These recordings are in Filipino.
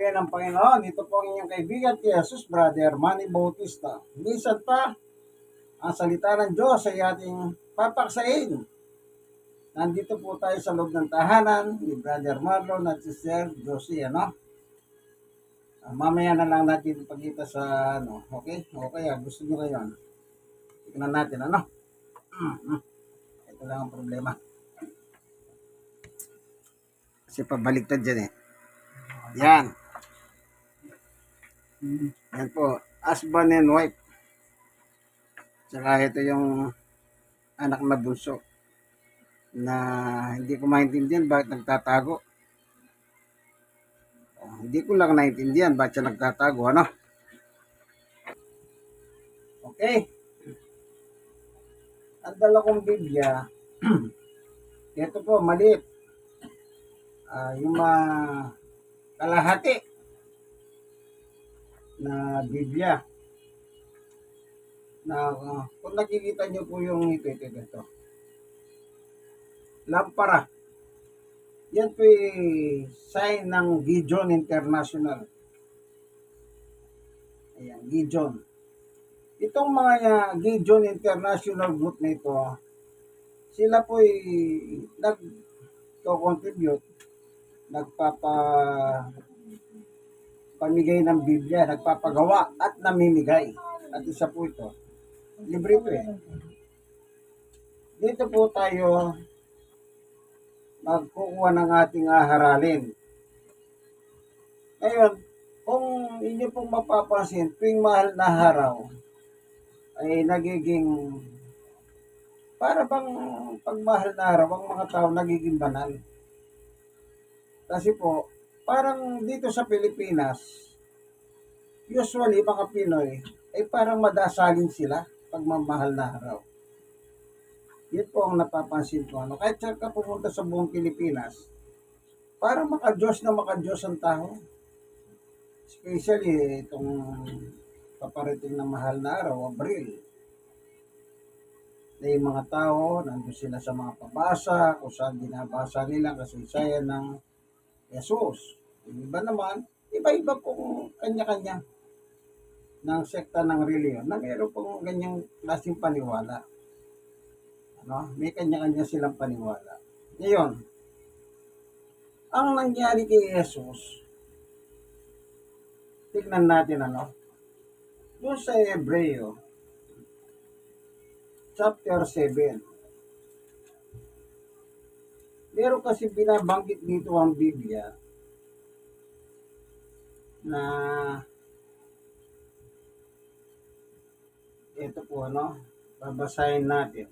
Ng Panginoon, ito po ang inyong kaibigan kay Jesus, Brother Manny Bautista. Minsan pa, ang salita ng Diyos ay ating papaksain. Nandito po tayo sa loob ng tahanan ni Brother Marlon at si Sir Josie, ano? Mamaya na lang natin pagkita sa, okay? Okay, gusto nyo ngayon. Tignan natin, ano? Ito lang ang problema. Kasi pabaliktad dyan eh. Yan. Yan po, husband and wife. Tsaka ito yung anak na bunso na hindi ko maintindihan bakit nagtatago. Hindi ko lang naintindihan bakit siya nagtatago, ano? Okay. Ang dala kong Biblia, ito po, maliit. Yung kalahati na Biblia. Na kung nakikita nyo po yung ito. Lampara. Yan po yung sign ng Gideon International. Ayan, Gideon. Itong mga Gideon International group na ito, sila po ay nag-contribute, pamigay ng Biblia, nagpapagawa at namimigay. At isa po ito, libre ito eh. Dito po tayo magkukuha ng ating aharalin. Ngayon, kung inyo pong mapapansin, tuwing mahal na araw, ay nagiging, para bang pagmahal na araw, ang mga tao nagiging banal. Kasi po, parang dito sa Pilipinas, usually mga Pinoy, ay parang madasalin sila pagmamahal na araw. Yun po ang napapansin ko. Kahit saan ka pumunta sa buong Pilipinas, parang makadiyos ang tao. Especially itong paparating na mahal na araw, Abril. Na yung mga tao, nandun sila sa mga pabasa, kung saan binabasa nila kasaysayan ng Jesus. Yung iba naman, iba-iba pong kanya-kanya ng sekta ng reliyon na mayroon pong ganyang klaseng paniwala. May kanya-kanya silang paniwala. Ngayon, ang nangyari kay Jesus, tignan natin doon sa Hebreo, chapter 7. Meron kasi binabanggit dito ang Biblia na ito po babasahin natin.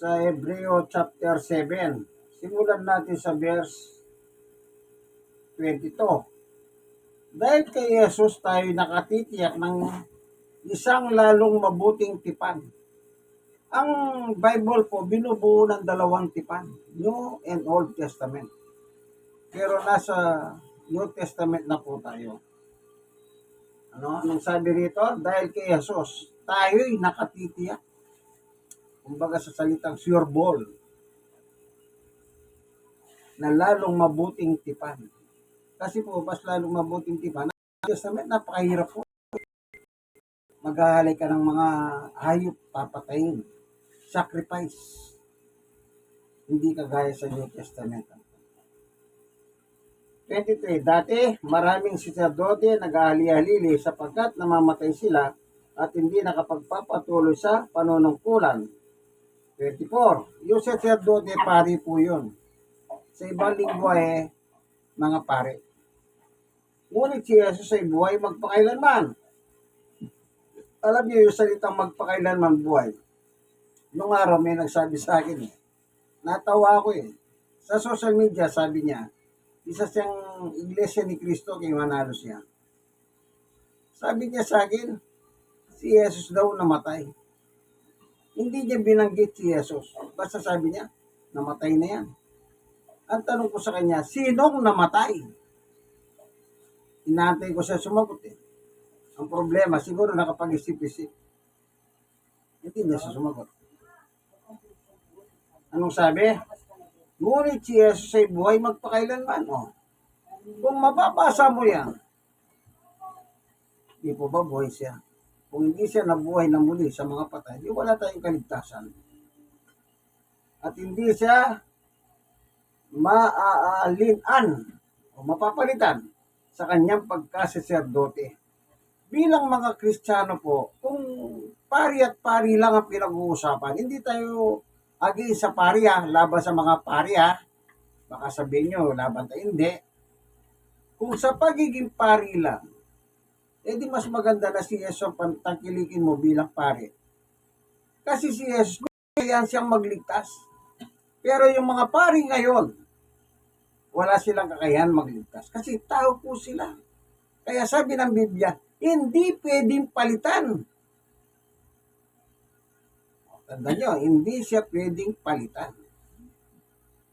Sa Hebreo chapter 7, simulan natin sa verse 22. Dahil kay Jesus tayo nakatitiyak ng isang lalong mabuting tipan. Ang Bible po binubuo ng dalawang tipan, New and Old Testament. Pero nasa New Testament na po tayo. Anong sabi rito? Dahil kay Jesus tayo'y nakatitiyak. Kumbaga sa salitang sure ball, na lalong mabuting tipan. Kasi po, mas lalong mabuting tipan, napakahirap po. Maghahalay ka ng mga hayop, papatayin. Sacrifice. Hindi kagaya sa New Testament. 23. Dati, maraming saserdote nag-ahali-halili sapagkat namamatay sila at hindi nakapagpapatuloy sa panunungkulan. 24. Yung sacerdote, pari po yun. Sa ibang lingwa mga pare. Ngunit si Jesus ay buhay magpakailanman. Alam niyo yung salitang magpakailanman buhay. Nung araw may nagsabi sa akin natawa ako Sa social media sabi niya, isa siyang Iglesia ni Cristo kay Manalo siya. Sabi niya sa akin, si Jesus daw namatay. Hindi niya binanggit si Jesus. Basta sabi niya, namatay na yan. Ang tanong ko sa kanya, sinong namatay? Inaantay ko siya sumagot Ang problema, siguro nakapag-isip-isip. Hindi niya siya sumagot. Anong sabi? Ngunit si Jesus ay buhay magpakailanman. Kung mababasa mo yan, di po ba buhay siya? Kung hindi siya nabuhay na muli sa mga patay, di wala tayong kaligtasan. At hindi siya maaalinan o mapapalitan sa kanyang pagkasaserdote. Bilang mga Kristiyano po, kung pari at pari lang ang pinag-uusapan, hindi tayo agi sa pari laban sa mga pari baka sabihin nyo, laban tayo, hindi. Kung sa pagiging pari lang, di mas maganda na si Jesus ang pantangkilikin mo bilang pari. Kasi si Jesus, kaya siyang magligtas. Pero yung mga pari ngayon, wala silang kakayahan magligtas. Kasi tao po sila. Kaya sabi ng Biblia, hindi pwedeng palitan. Tandaan nyo, hindi siya pwedeng palitan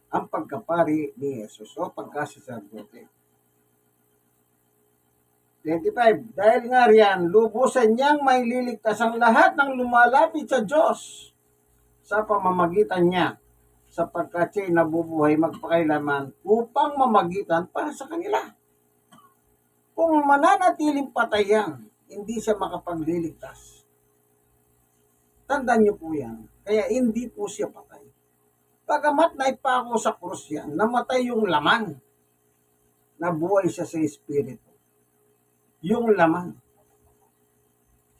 ang pagkapari ni Jesus o pagkasaserdote. 25. Dahil nga riyan, lubusan niyang may liligtas ang lahat ng lumalapit sa Diyos sa pamamagitan niya, sapagkat siya'y nabubuhay magpakailanman upang mamagitan para sa kanila. Kung mananatiling patay yan, hindi siya makapagliligtas. Tandaan niyo po yan. Kaya hindi po siya patay. Pagamat naipako sa krus yan, namatay yung laman. Nabuhay siya sa Espiritu. Yung laman.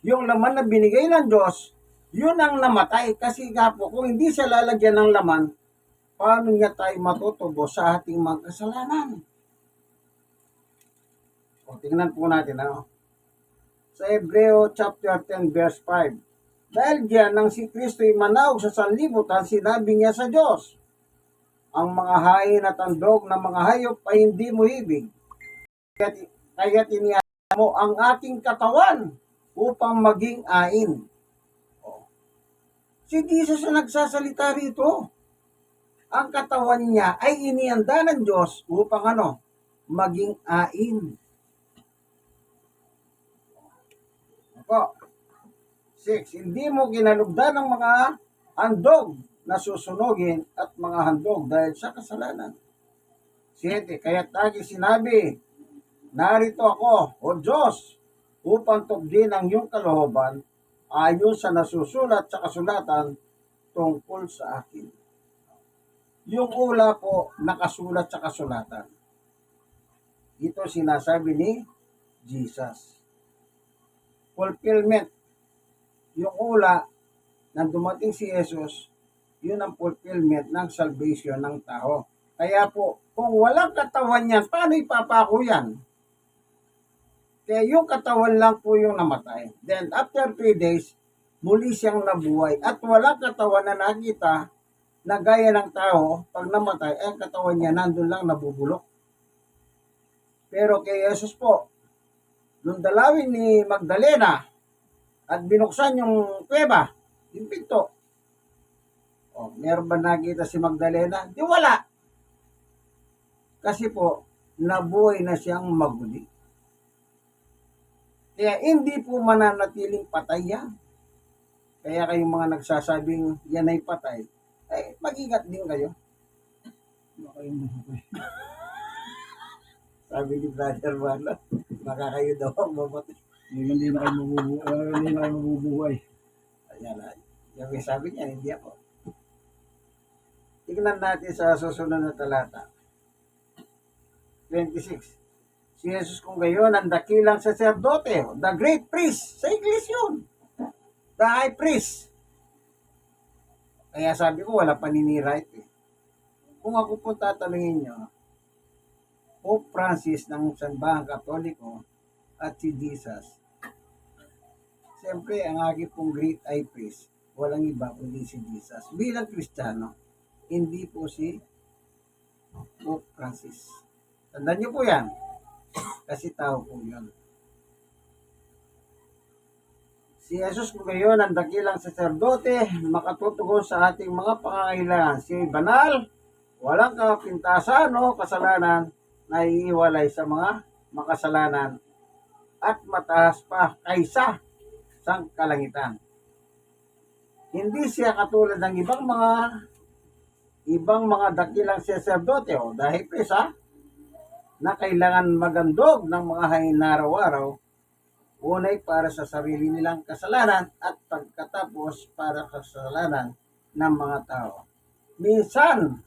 Yung laman na binigay ng Diyos, yun ang namatay. Kasi nga po, kung hindi siya lalagyan ng laman, paano niya tayo matutubo sa ating mga kasalanan? O, tingnan po natin, sa Hebreo chapter 10 verse 5. Dahil diyan nang si Kristo'y manawag sa sanlibutan, sinabi niya sa Diyos, ang mga hain at andog ng mga hayop ay hindi mo ibig. Kaya tiniya mo ang aking katawan upang maging ain. Si Jesus ang nagsasalita rito. Ang katawan niya ay inianda ng Diyos upang maging ain. Ako. 6. Hindi mo kinalugdan ng mga handog na susunugin at mga handog dahil sa kasalanan. 7. Kaya't lagi sinabi, narito ako, O Diyos, upang tugdin ang iyong kalooban ayon sa nasusulat sa kasulatan tungkol sa akin. Yung ula po nakasulat sa kasulatan. Ito sinasabi ni Jesus. Fulfillment. Yung ula na dumating si Jesus, yun ang fulfillment ng salvation ng tao. Kaya po, kung walang katawan yan, paano ipapako yan? Kaya yung katawan lang po yung namatay. Then after 3 days, muli siyang nabuhay. At walang katawan na nakita na gaya ng tao, pag namatay, ang katawan niya nandun lang nabubulok. Pero kay Jesus po, nung dalawin ni Magdalena at binuksan yung kuweba, yung pinto, meron ba nakita si Magdalena? Di wala. Kasi po, nabuhay na siyang maguli. Kaya hindi po mananatiling patay yan. Kaya kayong mga nagsasabing yan ay patay, ay mag-ingat din kayo. Sabi ni Brother Wala, baka kayo daw ang mamatay. Hindi na kayo mabubuhay. Ayan na. Yung may sabi niya, hindi ako. Tignan natin sa susunod na talata. 26. Si Jesus kung gayon ang dakilang saserdote, the great priest, sa Iglesia yun. The high priest. Kaya sabi ko, wala paninira ito. Kung ako po tatanungin nyo, Pope Francis ng Sanbahang Katoliko at si Jesus, siyempre, ang aking pong great high priest, walang iba kundi si Jesus. Bilang Kristiyano, hindi po si Pope Francis. Tandaan niyo po yan. Kasi tao po yun. Si Jesus kung gayon ang dakilang saserdote, makatutugon sa ating mga pangangailangan. Si banal, walang kapintasan o kasalanan na iiwalay sa mga makasalanan at mataas pa kaysa sang kalangitan. Hindi siya katulad ng ibang mga ibang mga dakilang saserdote o dahil presa na kailangan magandog ng mga hangin araw-araw, unay para sa sarili nilang kasalanan at pagkatapos para sa kasalanan ng mga tao. Minsan,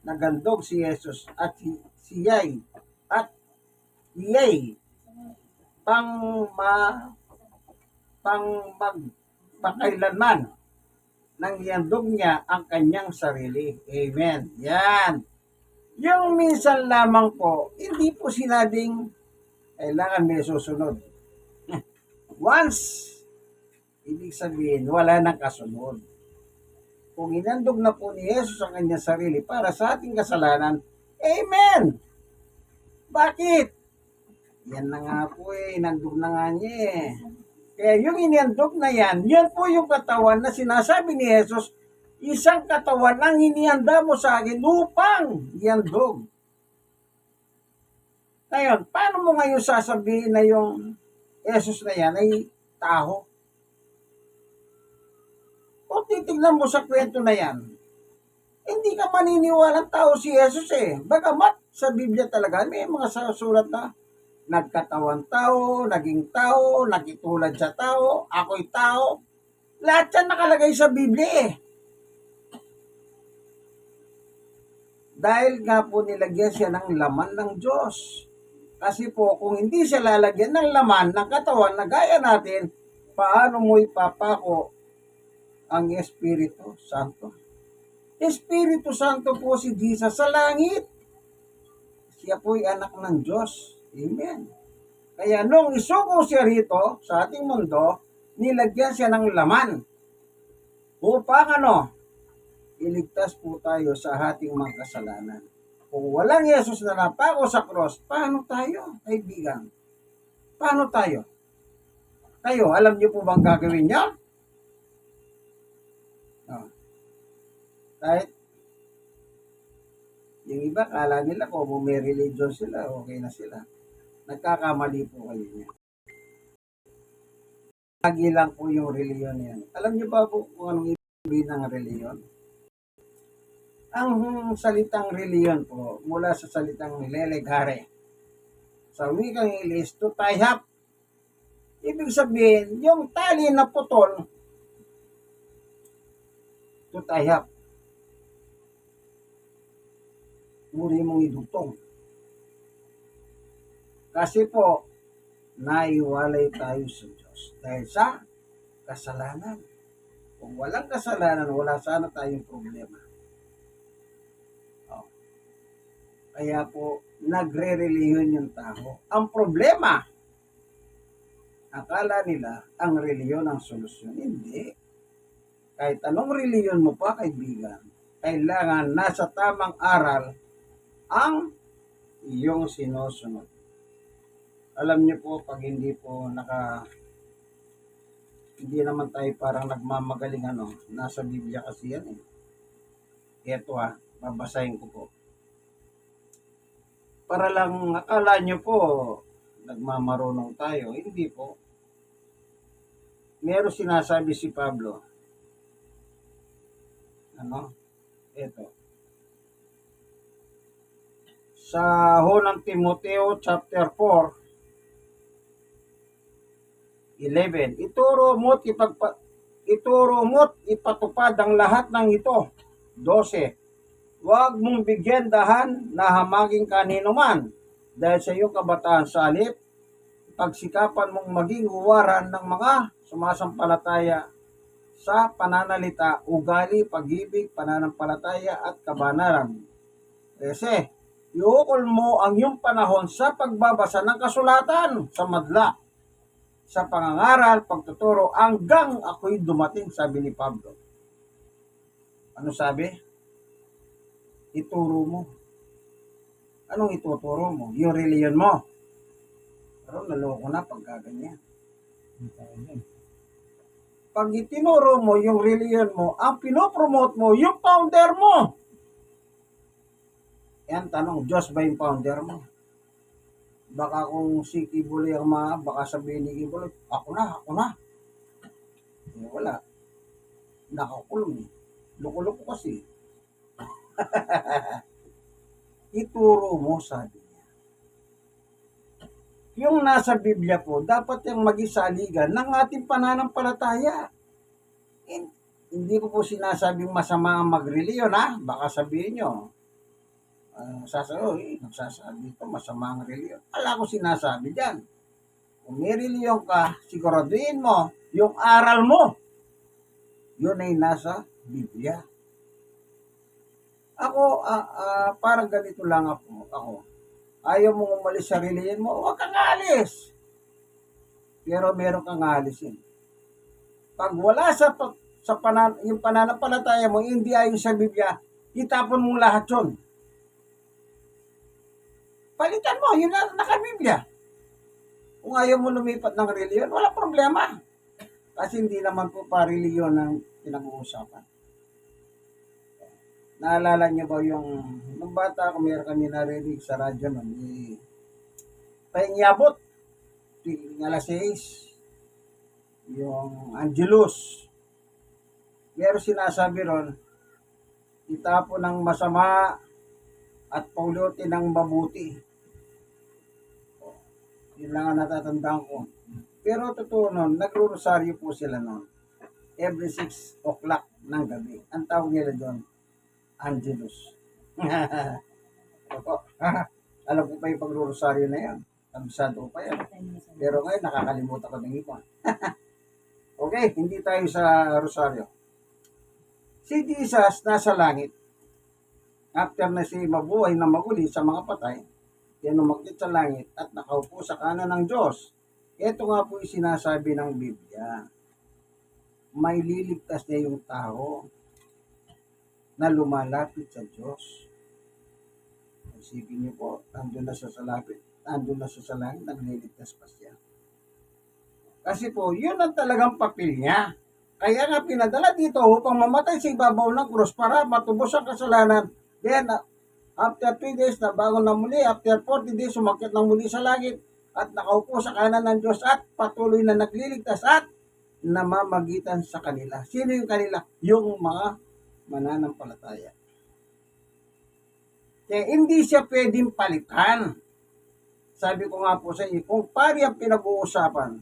nagandog si Jesus at siya'y at iya'y pang magpakailanman nang iandog niya ang kanyang sarili. Amen. Yan. Yung minsan lamang po, hindi po sinabing kailangan may susunod. Once, ibig sabihin, wala nang kasunod. Kung inandog na po ni Jesus ang kanyang sarili para sa ating kasalanan, Amen! Bakit? Yan na nga po inandog na nga niya eh. Kaya yung iniandog na yan po yung katawan na sinasabi ni Jesus, isang katawan ang inihanda mo sa akin upang iandog. Ngayon, paano mo ngayon sasabihin na yung Jesus na yan ay tao? Kung titignan mo sa kwento na yan, hindi ka maniniwalang tao si Jesus eh. Bagamat sa Biblia talaga may mga sulat na nagkatawan tao, naging tao, nakitulad sa tao, ako'y tao. Lahat yan nakalagay sa Biblia eh. Dahil nga po nilagyan siya ng laman ng Diyos. Kasi po kung hindi siya lalagyan ng laman ng katawan na gaya natin, paano mo ipapako ang Espiritu Santo? Espiritu Santo po si Jesus sa langit. Siya po'y anak ng Diyos. Amen. Kaya nung isuko siya rito sa ating mundo, nilagyan siya ng laman. Upang iligtas po tayo sa ating mga kasalanan. Kung walang Yesus na napako sa cross, paano tayo, kaibigan? Paano tayo? Kayo, alam niyo po bang gagawin niya? Kahit yung iba, kala nila kung may religion sila, okay na sila. Nagkakamali po kayo niya. Lagi lang po yung religion yan. Alam niyo ba po kung anong ibig ng religion? Ang salitang religion po, mula sa salitang lelegare, sa wikang Ingles, to tie up. Ibig sabihin, yung tali na putol, to tie up. Muri mong idugtong. Kasi po, naiwalay tayo sa Diyos dahil sa kasalanan. Kung walang kasalanan, wala sana tayong problema. Kaya po, nagre-reliyon yung tao. Ang problema, akala nila ang reliyon ang solusyon. Hindi. Kahit anong reliyon mo pa, kaibigan, kailangan nasa tamang aral ang iyong sinusunod. Alam niyo po, pag hindi po hindi naman tayo parang nagmamagaling nasa Biblia kasi yan eh. Ito babasahin ko po. Para lang akala nyo po, nagmamarunong tayo. Hindi po. Meron sinasabi si Pablo. Ito. Sa unang Timoteo chapter 4, 11. Ituro mo't ipatupad ang lahat ng ito. 12. Huwag mong bigyan dahan na hamaging kanino man dahil sa iyong kabataan sa halip, pagsikapan mong maging huwaran ng mga sumasampalataya sa pananalita, ugali, pag-ibig, pananampalataya at kabanalan. Kasi, iukol mo ang iyong panahon sa pagbabasa ng kasulatan sa madla, sa pangangaral, pagtuturo, hanggang ako'y dumating, sabi ni Pablo. Ano sabi? Ituro mo. Anong ituturo mo? Yung reliyon mo. Pero naloko na pag gaganyan. Pag itinuro mo yung reliyon mo, ang pinopromote mo, yung founder mo. Yan, tanong, Diyos ba yung founder mo? Baka kung si Kibuloy ang baka sabihin ni Kibuloy, ako na. Wala. Nakakulong. Loko-loko kasi. Ituro mo, sabi niya. Yung nasa Biblia po, dapat yung maging saligan ng ating pananampalataya. Hindi ko po sinasabing masama ang magreliyon, ha? Baka sabihin nyo, nagsasabi ito, masama ang reliyon. Wala ko sinasabi dyan. Kung may reliyon ka, siguraduhin mo, yung aral mo, yun ay nasa Biblia. Ako, parang ganito lang ako. Ayaw mong umalis sa reliyon mo, huwag kang alis. Pero meron kang alisin. Pag wala yung pananampalataya mo, hindi ayon sa Biblia, itapon mo lahat yun. Palitan mo, yun na naka-Biblia. Kung ayaw mo lumipat ng reliyon, wala problema. Kasi hindi naman po pa reliyon ang pinag-uusapan. Naalala niyo ba yung, nung bata ako, meron kami narinig sa radyo nun, Tayong Yabot, tuwing alas 6, yung Angelus. Meron sinasabi ron, itapon ng masama at paulutin ng mabuti. Yun lang ang natatandaan ko. Pero totoo nun, nagro-rosaryo po sila nun. Every 6 o'clock ng gabi. Ang tawag nila doon, Angelus. Opo. Alam ko pa yung pagro-rosaryo na yan. Kabisado ko pa yan. Pero ngayon, nakakalimutan ko ng iba. Okay, hindi tayo sa rosaryo. Si Jesus nasa langit. After na si mabuhay na maguli sa mga patay, yan umakyat sa langit at nakaupo sa kanan ng Diyos. Ito nga po yung sinasabi ng Biblia. May liligtas niya yung tao na lumalapit sa Diyos. Isipin niyo po, nandun na siya sa langit, nagliligtas pa siya. Kasi po, yun ang talagang papel niya. Kaya nga pinadala dito upang mamatay sa ibabaw ng krus para matubos ang kasalanan. Then, after 3 days, nabangon na muli. After 40 days, umakyat na muli sa langit at nakaupo sa kanan ng Diyos at patuloy na nagliligtas at namamagitan sa kanila. Sino yung kanila? Yung mga mananampalataya. Kaya hindi siya pwedeng palitan. Sabi ko nga po sa inyo, kung pari ang pinag-uusapan,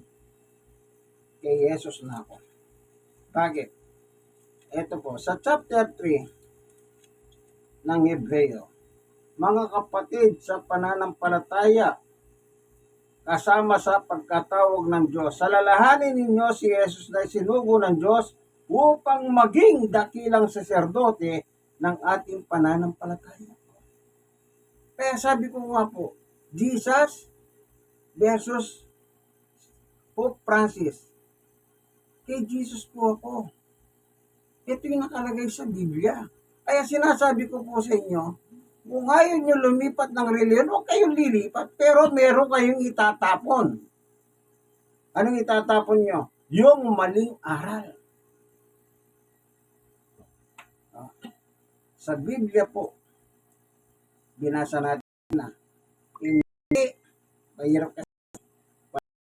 kay Jesus na ako. Bakit? Ito po, sa chapter 3 ng Hebreo, mga kapatid sa pananampalataya, kasama sa pagkatawag ng Diyos, salalahanin ninyo si Jesus na sinugo ng Diyos upang maging dakilang saserdote ng ating pananampalataya. Kaya sabi ko nga po, Jesus versus Pope Francis. Kay Jesus po ako. Ito yung nakalagay sa Biblia. Kaya sinasabi ko po sa inyo, kung ayaw nyo lumipat ng reliyon, huwag kayong lilipat, pero meron kayong itatapon. Anong itatapon nyo? Yung maling aral. Sa Biblia po, binasa natin na, hindi, mahirap kasi,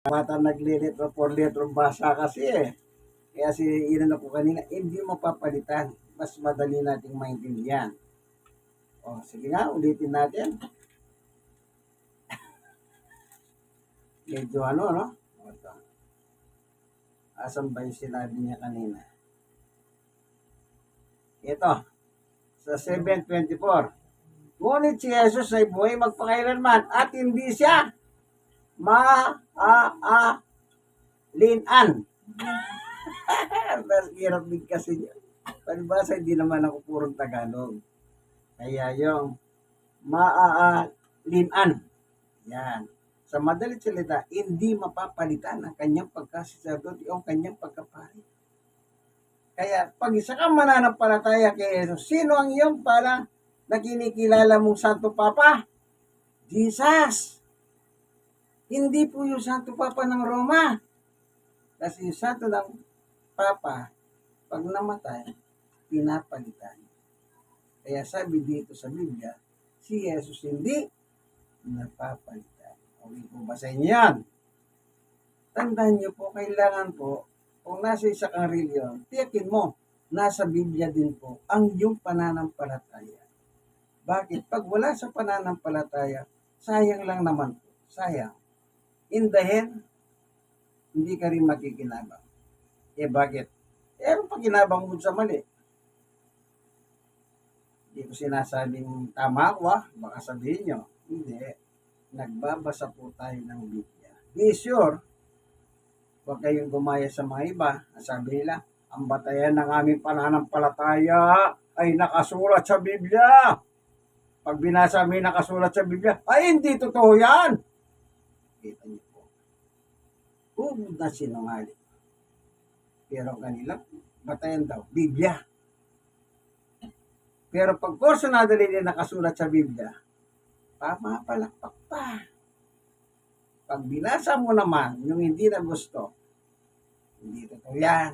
bata naglilitro for litro basa kasi Kaya inano ko kanina, hindi mapapalitan. Mas madali nating maintindihan. O, sige nga, ulitin natin. Medyo no? Ito. Asan ba yung sinabi niya kanina? Ito. Sa 7:24. Ngunit si Jesus ay buhay magpakailanman at hindi siya linan. Hirap din kasi niya. Palibasa, hindi naman ako purong Tagalog. Kaya yung linan. Yan. Sa madalit salita, hindi mapapalitan ang kanyang pagkasiserdote o kanyang pagkapari. Kaya, pag isa kang mananampalataya kay Jesus, sino ang iyong parang na kinikilala mong Santo Papa? Jesus. Hindi po yung Santo Papa ng Roma. Kasi yung Santo ng Papa, pag namatay, pinapalitan. Kaya sabi dito sa Biblia, si Jesus hindi napapalitan. Okay po ba sa inyo yan? Tandaan niyo po, kailangan po, kung nasa isa kang reliyon, tiyakin mo, nasa Biblia din po ang iyong pananampalataya. Bakit? Pag wala sa pananampalataya, sayang lang naman po. Sayang. In the end, hindi ka rin makikinabang. Eh bakit? Eh ano pakinabang mo sa mali? Hindi ko sinasabing tama ako baka sabihin nyo. Hindi. Nagbabasa po tayo ng Biblia. Be sure, huwag kayong gumaya sa mga iba. Sabi nila, ang batayan ng aming pananampalataya ay nakasulat sa Biblia. Pag binasa mo yung nakasulat sa Biblia, ay hindi totoo yan. Kita niyo po. Hugod na sinungaling. Pero kanila, batayan daw, Biblia. Pero pag personado nila nakasulat sa Biblia, pamapalakpak pa. Pag binasa mo naman yung hindi na gusto, hindi totoo yan.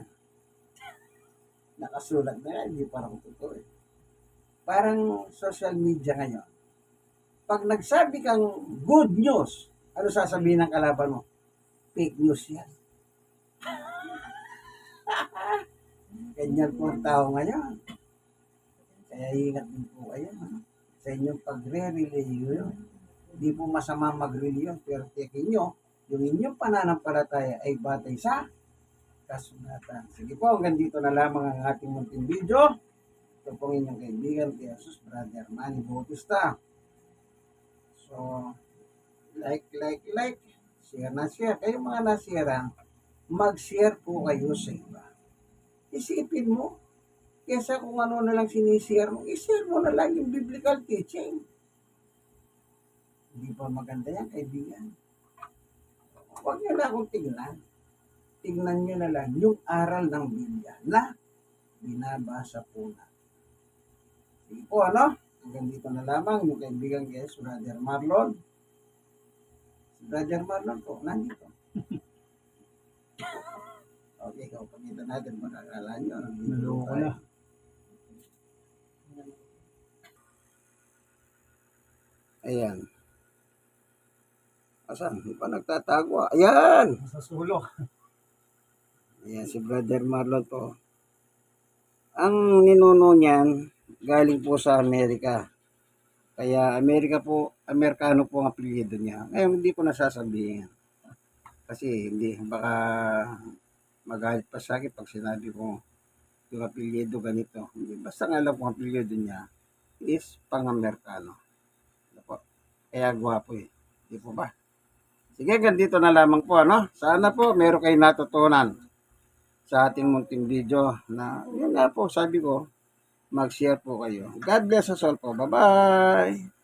Nakasulat na yan, hindi parang totoo eh. Parang social media ngayon. Pag nagsabi kang good news, ano sasabihin ng kalaban mo? Fake news yan. Ganyan po ang tao ngayon. Kaya ingat din po kayo sa inyong pagre-religion. Hindi po masama mag-religion, pero tiyakin nyo, yung inyong pananampalataya ay batay sa kasulatan. Sige po, hanggang dito na lamang ang ating munting video. Ito pong inyong kaibigan, Jesus, Brother Manny Bautista. So, like. Share na share. Kayo mga nasira, mag-share po kayo sa iba. Isipin mo, kesa kung ano na lang sinishare mo, ishare mo na lang yung biblical teaching. Hindi pa maganda yan, kaibigan. Huwag nyo na akong tingnan. Tingnan nyo na lang yung aral ng Biblia na binabasa po na. Sige po, ano? Hanggang dito na lamang yung kaibigan guys, Brother Marlon. Si Brother Marlon po, nandito. Okay, ikaw, pagkita natin, makakala nyo. Naloko na. Ayan. Asan? Hindi pa nagtatago. Ayan! Sa sulok. Ayan, si Brother Marlon po. Ang ninuno niyan, galing po sa Amerika. Kaya Amerikano po ang apelyido niya. Ngayon, hindi ko nasasabihin. Kasi hindi, baka magalit pa sa akin pag sinabi ko yung apelyido ganito. Hindi, basta nga alam kung apelyido niya is pang-Amerikano. Ano po? Kaya gwapo eh. Hindi po ba? Sige, ganito na lamang po, ano? Sana po meron kayo natutunan sa ating munting video na, yun nga po, sabi ko, mag-share po kayo. God bless us all po. Bye-bye!